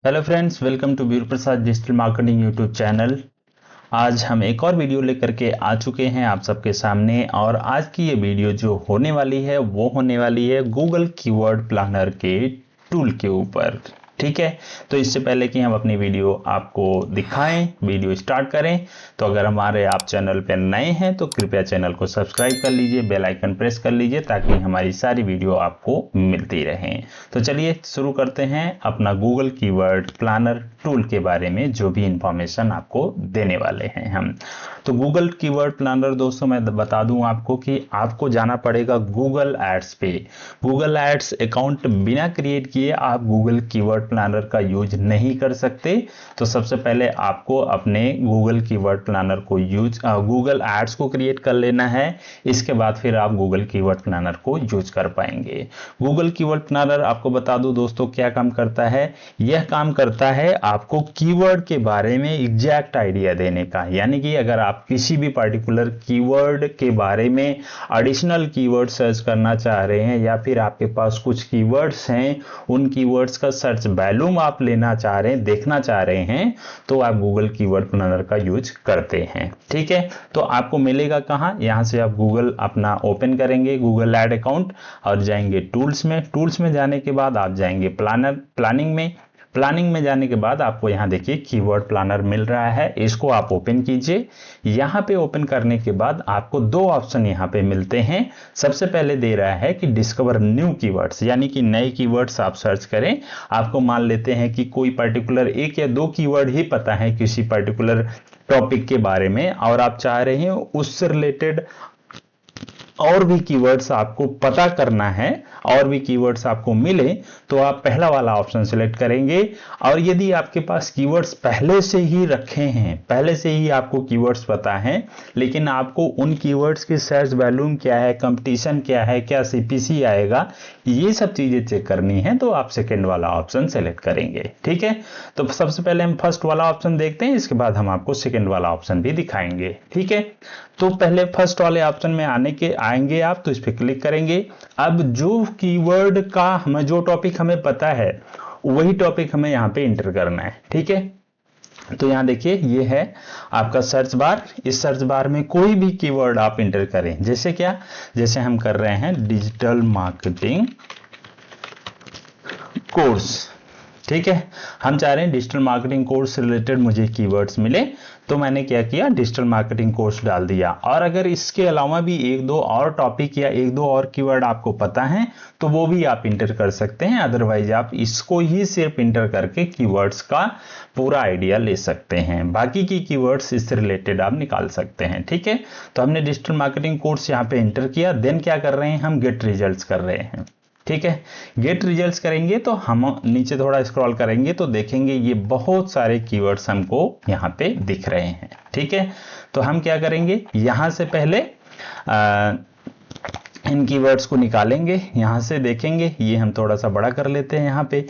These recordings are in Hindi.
Hello friends, welcome to Veer Prasad digital marketing YouTube channel. आज हम एक और वीडियो लेकर के आ चुके हैं आप सबके सामने। और आज की ये वीडियो जो होने वाली है वो होने वाली है गूगल कीवर्ड प्लानर के टूल के ऊपर। ठीक है, तो इससे पहले कि हम अपनी वीडियो आपको दिखाएं, वीडियो स्टार्ट करें, तो अगर हमारे आप चैनल पर नए हैं तो कृपया चैनल को सब्सक्राइब कर लीजिए, बेल आइकन प्रेस कर लीजिए ताकि हमारी सारी वीडियो आपको मिलती रहें। तो चलिए शुरू करते हैं अपना गूगल कीवर्ड प्लानर टूल के बारे में जो भी इंफॉर्मेशन आपको देने वाले हैं हम। तो गूगल कीवर्ड प्लानर दोस्तों मैं बता दूं आपको कि आपको जाना पड़ेगा गूगल एड्स पे। गूगल एड्स अकाउंट बिना क्रिएट किए आप गूगल कीवर्ड प्लानर का यूज नहीं कर सकते। तो सबसे पहले आपको अपने गूगल कीवर्ड प्लानर को गूगल एड्स को क्रिएट कर लेना है। इसके बाद फिर आप गूगल कीवर्ड प्लानर को यूज कर पाएंगे। गूगल कीवर्ड प्लानर आपको बता दूं दोस्तों क्या काम करता है। यह काम करता है आपको कीवर्ड के बारे में एग्जैक्ट आइडिया देने का। यानी कि अगर आप किसी भी पर्टिकुलर कीवर्ड के बारे में एडिशनल कीवर्ड सर्च करना चाह रहे हैं या फिर आपके पास कुछ कीवर्ड्स हैं, उन कीवर्ड्स का सर्च वैल्यूम आप लेना चाह रहे हैं, देखना चाह रहे हैं, तो आप गूगल कीवर्ड प्लानर का यूज करते हैं। ठीक है, तो आपको मिलेगा कहां, यहां से आप गूगल अपना ओपन करेंगे, गूगल एड अकाउंट, और जाएंगे टूल्स में। टूल्स में जाने के बाद आप जाएंगे प्लानिंग में। प्लानिंग में जाने के बाद आपको यहां देखिए कीवर्ड प्लानर मिल रहा है, इसको आप ओपन कीजिए। यहां पे ओपन करने के बाद आपको दो ऑप्शन यहां पे मिलते हैं। सबसे पहले दे रहा है कि डिस्कवर न्यू कीवर्ड्स, यानी कि नए कीवर्ड्स आप सर्च करें। आपको मान लेते हैं कि कोई पर्टिकुलर एक या दो कीवर्ड ही पता है किसी पर्टिकुलर टॉपिक के बारे में और आप चाह रहे हैं उससे रिलेटेड और भी कीवर्ड्स आपको पता करना है, और भी कीवर्ड्स आपको मिले, तो आप पहला वाला ऑप्शन सिलेक्ट करेंगे। और यदि आपके पास कीवर्ड्स पहले से ही रखे हैं, पहले से ही आपको कीवर्ड्स पता हैं, लेकिन आपको उन कीवर्ड्स की सर्च वैल्यूम क्या है, कंपटीशन क्या है, क्या सीपीसी आएगा, ये सब चीजें चेक करनी है, तो आप सेकेंड वाला ऑप्शन सेलेक्ट करेंगे। ठीक है, तो सबसे पहले हम फर्स्ट वाला ऑप्शन देखते हैं, इसके बाद हम आपको सेकेंड वाला ऑप्शन भी दिखाएंगे। ठीक है, तो पहले फर्स्ट वाले ऑप्शन में आएंगे आप, तो इस पर क्लिक करेंगे। अब जो कीवर्ड का हमें जो टॉपिक हमें पता है वही टॉपिक हमें यहाँ पे इंटर करना है। ठीक है, तो यहां देखिए ये है आपका सर्च बार। इस सर्च बार में कोई भी कीवर्ड आप इंटर करें, जैसे क्या, जैसे हम कर रहे हैं डिजिटल मार्केटिंग कोर्स। ठीक है, हम चाह रहे हैं डिजिटल मार्केटिंग कोर्स से रिलेटेड मुझे कीवर्ड्स मिले, तो मैंने क्या किया, डिजिटल मार्केटिंग कोर्स डाल दिया। और अगर इसके अलावा भी एक दो और टॉपिक या एक दो और कीवर्ड आपको पता है तो वो भी आप इंटर कर सकते हैं। अदरवाइज आप इसको ही सिर्फ इंटर करके कीवर्ड्स का पूरा आइडिया ले सकते हैं, बाकी की कीवर्ड्स इससे रिलेटेड आप निकाल सकते हैं। ठीक है, तो हमने डिजिटल मार्केटिंग कोर्स यहाँ पे इंटर किया। देन क्या कर रहे हैं, हम गेट रिजल्ट्स कर रहे हैं। ठीक है, गेट रिजल्ट्स करेंगे तो हम नीचे थोड़ा स्क्रॉल करेंगे तो देखेंगे ये बहुत सारे कीवर्ड्स हमको यहाँ पे दिख रहे हैं। ठीक है, तो हम क्या करेंगे, यहां से पहले इन कीवर्ड्स को निकालेंगे, यहां से देखेंगे, ये हम थोड़ा सा बड़ा कर लेते हैं यहाँ पे।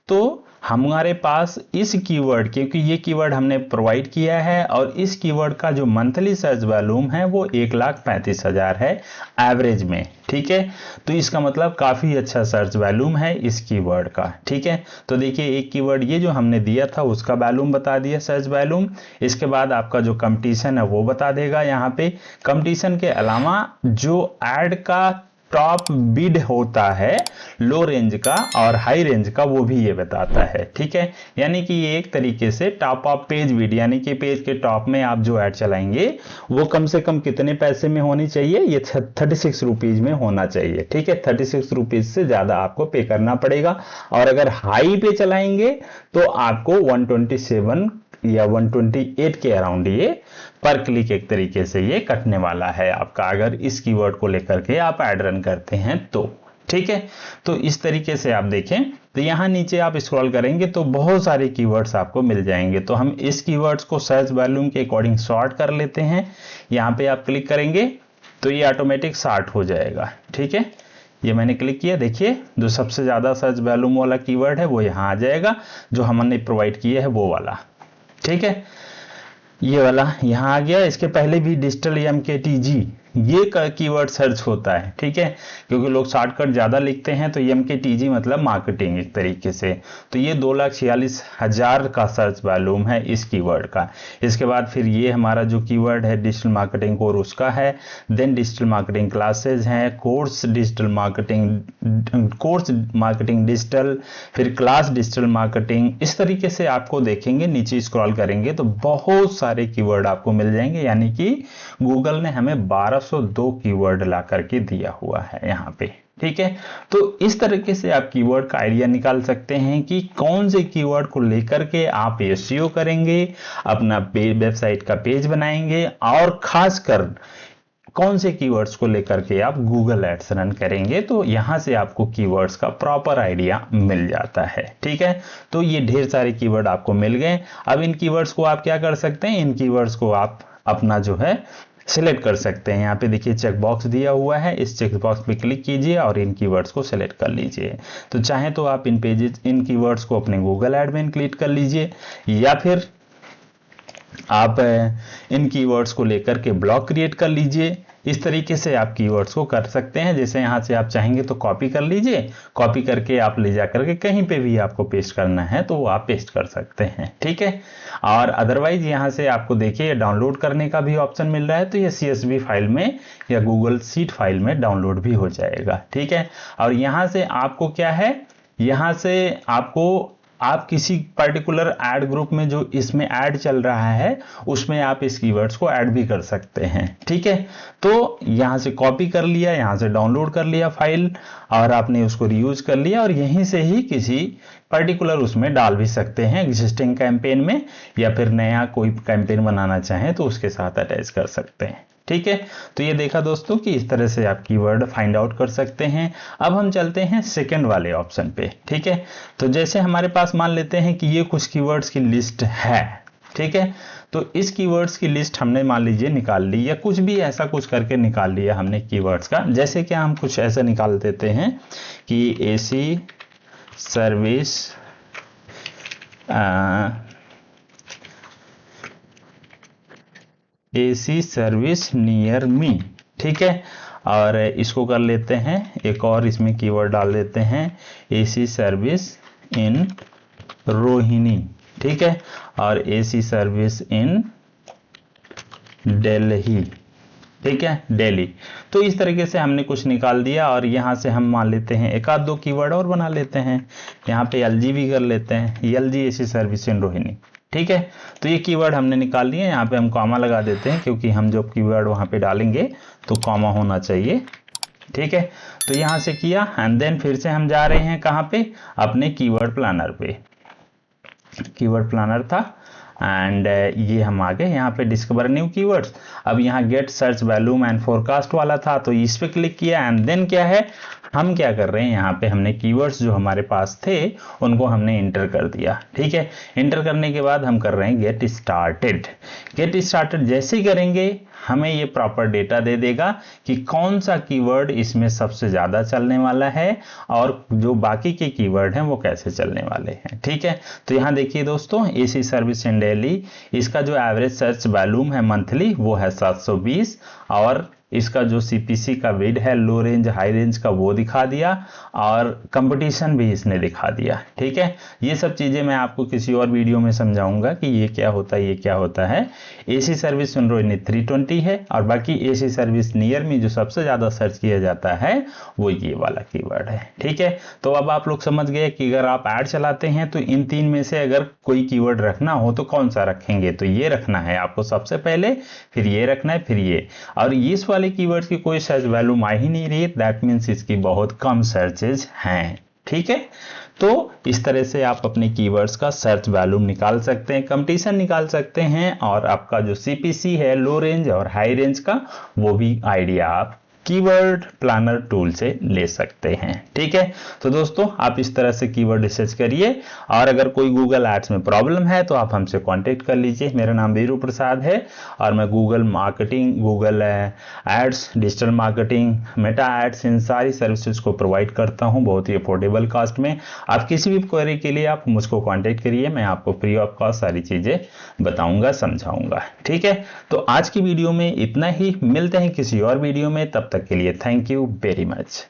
तो हमारे पास इस कीवर्ड, क्योंकि ये कीवर्ड हमने प्रोवाइड किया है और इस कीवर्ड का जो मंथली सर्च वॉल्यूम है वो 1,35,000 है एवरेज में। ठीक है, तो इसका मतलब काफी अच्छा सर्च वॉल्यूम है इस कीवर्ड का। ठीक है, तो देखिए एक कीवर्ड ये जो हमने दिया था उसका वॉल्यूम बता दिया, सर्च वॉल्यूम। इसके बाद आपका जो कंपटीशन है वो बता देगा यहाँ पे। कंपटीशन के अलावा जो एड का टॉप बिड होता है लो रेंज का और हाई रेंज का, वो भी ये बताता है। ठीक है, यानी कि ये एक तरीके से टॉप ऑफ पेज बिड, यानी कि पेज के टॉप में आप जो ऐड चलाएंगे वो कम से कम कितने पैसे में होनी चाहिए, ये 36 रुपीज में होना चाहिए। ठीक है, 36 रुपीज से ज्यादा आपको पे करना पड़ेगा। और अगर हाई पे चलाएंगे तो आपको 127 या 128 के अराउंड ये पर क्लिक एक तरीके से ये कटने वाला है आपका, अगर इस कीवर्ड को लेकर के आप ऐड रन करते हैं तो। ठीक है, तो इस तरीके से आप देखें तो यहां नीचे आप स्क्रॉल करेंगे तो बहुत सारे कीवर्ड्स आपको मिल जाएंगे। तो हम इस कीवर्ड्स को सर्च वॉल्यूम के अकॉर्डिंग सॉर्ट कर लेते हैं। यहां पे आप क्लिक करेंगे तो ये ऑटोमेटिक सॉर्ट हो जाएगा। ठीक है, ये मैंने क्लिक किया, देखिए जो सबसे ज्यादा सर्च वॉल्यूम वाला कीवर्ड है वो यहां आ जाएगा, जो हमने प्रोवाइड किया है वो वाला। ठीक है, ये वाला यहां आ गया। इसके पहले भी डिजिटल MKTG ये कीवर्ड सर्च होता है, ठीक है, क्योंकि लोग शॉर्टकट ज़्यादा लिखते हैं, तो MKTG मतलब मार्केटिंग एक तरीके से। तो ये 2,46,000 का सर्च वॉल्यूम है इस कीवर्ड का। इसके बाद फिर ये हमारा जो कीवर्ड है डिजिटल मार्केटिंग कोर्स उसका है, देन डिजिटल मार्केटिंग क्लासेज हैं, course digital marketing, course marketing digital, फिर क्लास डिजिटल मार्केटिंग। इस तरीके से आपको देखेंगे, नीचे स्क्रॉल करेंगे तो बहुत सारे कीवर्ड आपको मिल जाएंगे, यानी कि गूगल ने हमें 1202 कीवर्ड ला करके दिया हुआ है यहाँ पे, ठीक है। तो इस तरीके से आप कीवर्ड का आइडिया निकाल सकते हैं कि कौन से कीवर्ड को लेकर के आप SEO करेंगे, अपना वेबसाइट का पेज बनाएंगे, और खासकर कौन से कीवर्ड्स को लेकर के आप गूगल एड्स रन करेंगे। तो यहां से आपको कीवर्ड्स का प्रॉपर आइडिया मिल जाता है, ठीक है। तो ये ढेर सारे कीवर्ड आपको मिल गए। अब इन कीवर्ड्स को आप क्या कर सकते हैं, इन कीवर्ड्स को आप अपना जो है सिलेक्ट कर सकते हैं। यहाँ पे देखिए चेक बॉक्स दिया हुआ है, इस चेक बॉक्स पे क्लिक कीजिए और इन कीवर्ड्स को सिलेक्ट कर लीजिए। तो चाहे तो आप इन कीवर्ड्स को अपने गूगल ऐड में इंक्लूड कर लीजिए, या फिर आप इन कीवर्ड्स को लेकर के ब्लॉग क्रिएट कर लीजिए। इस तरीके से आप कीवर्ड्स को कर सकते हैं। जैसे यहाँ से आप चाहेंगे तो कॉपी कर लीजिए, कॉपी करके आप ले जा करके कहीं पे भी आपको पेस्ट करना है तो वो आप पेस्ट कर सकते हैं, ठीक है। और अदरवाइज यहाँ से आपको देखिए डाउनलोड करने का भी ऑप्शन मिल रहा है, तो ये CSV फाइल में या गूगल शीट फाइल में डाउनलोड भी हो जाएगा, ठीक है। और यहाँ से आपको क्या है, यहाँ से आपको आप किसी पर्टिकुलर ऐड ग्रुप में जो इसमें ऐड चल रहा है उसमें आप इस कीवर्ड्स को ऐड भी कर सकते हैं, ठीक है। तो यहां से कॉपी कर लिया, यहां से डाउनलोड कर लिया फाइल और आपने उसको रीयूज कर लिया, और यहीं से ही किसी पर्टिकुलर उसमें डाल भी सकते हैं एग्जिस्टिंग कैंपेन में, या फिर नया कोई कैंपेन बनाना चाहें तो उसके साथ अटैच कर सकते हैं, ठीक है। तो ये देखा दोस्तों कि इस तरह से आप कीवर्ड फाइंड आउट कर सकते हैं। अब हम चलते हैं सेकंड वाले ऑप्शन पे, ठीक है। तो जैसे हमारे पास मान लेते हैं कि ये कुछ कीवर्ड्स की लिस्ट है, ठीक है। तो इस कीवर्ड्स की लिस्ट हमने मान लीजिए निकाल ली, या कुछ भी ऐसा कुछ करके निकाल लिया हमने कीवर्ड्स का। जैसे कि हम कुछ ऐसा निकाल देते हैं कि AC service AC service near me, ठीक है। और इसको कर लेते हैं, एक और इसमें कीवर्ड डाल देते हैं AC सर्विस इन रोहिणी, ठीक है, और AC सर्विस इन दिल्ली, ठीक है, दिल्ली। तो इस तरीके से हमने कुछ निकाल दिया, और यहाँ से हम मान लेते हैं एक आध दो कीवर्ड और बना लेते हैं। यहाँ पे LG भी कर लेते हैं, LG AC service in Rohini, ठीक है। तो ये कीवर्ड हमने निकाल लिए। यहाँ पे हम कॉमा लगा देते हैं क्योंकि हम जो कीवर्ड वहाँ पे डालेंगे तो कॉमा होना चाहिए, ठीक है। तो यहाँ से किया, एंड देन फिर से हम जा रहे हैं कहाँ पे, अपने कीवर्ड प्लानर पे। कीवर्ड प्लानर था एंड ये हम आ गए यहाँ पे डिस्कवर न्यू कीवर्ड्स। अब यहाँ get search volume and forecast वाला था तो इस पे क्लिक किया, एंड देन क्या है, हम क्या कर रहे हैं, यहाँ पे हमने कीवर्ड्स जो हमारे पास थे उनको हमने इंटर कर दिया, ठीक है। इंटर करने के बाद हम कर रहे हैं गेट स्टार्टेड। गेट स्टार्टेड जैसे ही करेंगे हमें ये प्रॉपर डेटा दे देगा कि कौन सा कीवर्ड इसमें सबसे ज़्यादा चलने वाला है और जो बाकी के कीवर्ड हैं वो कैसे चलने वाले हैं, ठीक है। तो यहाँ देखिए दोस्तों, AC सर्विस इन दिल्ली, इसका जो एवरेज सर्च वॉल्यूम है मंथली वो है 720, और इसका जो CPC का बिड है लो रेंज हाई रेंज का वो दिखा दिया, और कंपटीशन भी इसने दिखा दिया, ठीक है। ये सब चीज़ें मैं आपको किसी और वीडियो में समझाऊंगा कि ये क्या होता है, ये क्या होता है। AC सर्विस इन रोहिणी 320 है, और बाकी AC सर्विस नियर मी जो सबसे ज़्यादा सर्च किया जाता है वो ये वाला कीवर्ड है, ठीक है। तो अब आप लोग समझ गए कि अगर आप ऐड चलाते हैं तो इन तीन में से अगर कोई कीवर्ड रखना हो तो कौन सा रखेंगे, तो ये रखना है आपको सबसे पहले, फिर ये रखना है, फिर ये। और इस वाले कीवर्ड्स की कोई सर्च वैल्यूम आ ही नहीं रही, दैट मीन्स इसकी बहुत कम सर्चेज हैं, ठीक है। तो इस तरह से आप अपने कीवर्ड्स का सर्च वैल्यूम निकाल सकते हैं, कंपटीशन निकाल सकते हैं, और आपका जो CPC है लो रेंज और हाई रेंज का वो भी आइडिया आप कीवर्ड प्लानर टूल से ले सकते हैं। ठीक है, तो दोस्तों आप इस तरह से कीवर्ड रिसर्च करिए, और अगर कोई गूगल एड्स में प्रॉब्लम है तो आप हमसे कांटेक्ट कर लीजिए। मेरा नाम वीरू प्रसाद है और मैं Google marketing, Google ads, digital marketing, Meta ads, इन सारी सर्विसेज को प्रोवाइड करता हूं बहुत ही अफोर्डेबल कॉस्ट में। आप किसी भी क्वेरी के लिए आप मुझको कांटेक्ट करिए, मैं आपको फ्री ऑफ कॉस्ट सारी चीजें बताऊंगा, समझाऊंगा। ठीक है, तो आज की वीडियो में इतना ही, मिलते हैं किसी और वीडियो में, तब तक के लिए थैंक यू वेरी मच।